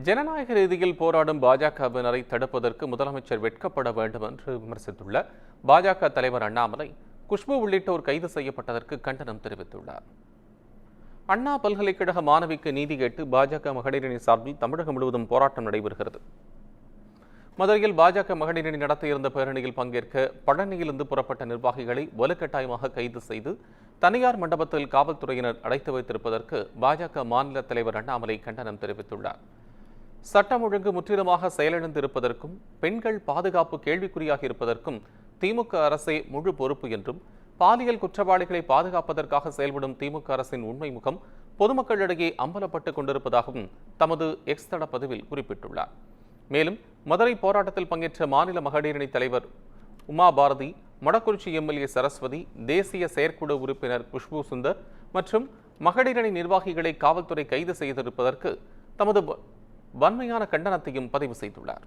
ஜனநாயக ரீதியில் போராடும் பாஜகவினரை தடுப்பதற்கு முதலமைச்சர் வெட்கப்பட வேண்டும் என்று விமர்சித்துள்ள பாஜக தலைவர் அண்ணாமலை, குஷ்பு உள்ளிட்டோர் கைது செய்யப்பட்டதற்கு கண்டனம் தெரிவித்துள்ளார். அண்ணா பல்கலைக்கழக மாணவிக்கு நீதி கேட்டு பாஜக மகளிரணி சார்பில் தமிழகம் முழுவதும் போராட்டம் நடைபெறுகிறது. மதுரையில் பாஜக மகளிரணி நடத்தியிருந்த பேரணியில் பங்கேற்க பழனியிலிருந்து புறப்பட்ட நிர்வாகிகளை வலுக்கட்டாயமாக கைது செய்து தனியார் மண்டபத்தில் காவல்துறையினர் அடைத்து வைத்திருப்பதற்கு பாஜக மாநில தலைவர் அண்ணாமலை கண்டனம் தெரிவித்துள்ளார். சட்டம் ஒழுங்கு முற்றிலுமாக செயலிழந்திருப்பதற்கும் பெண்கள் பாதுகாப்பு கேள்விக்குறியாக இருப்பதற்கும் திமுக அரசே முழு பொறுப்பு என்றும், பாலியல் குற்றவாளிகளை பாதுகாப்பதற்காக செயல்படும் திமுக அரசின் உண்மை முகம் பொதுமக்களிடையே அம்பலப்பட்டுக் கொண்டிருப்பதாகவும் தமது எக்ஸ் தள பதிவில் குறிப்பிட்டுள்ளார். மேலும் மதுரை போராட்டத்தில் பங்கேற்ற மாநில மகளிரணி தலைவர் உமா பாரதி, மொடக்குறிச்சி எம்எல்ஏ சரஸ்வதி, தேசிய செயற்குழு உறுப்பினர் குஷ்பு சுந்தர் மற்றும் மகளிரணி நிர்வாகிகளை காவல்துறை கைது செய்திருப்பதற்கு தமது வன்மையான கண்டனத்தையும் பதிவு செய்துள்ளார்.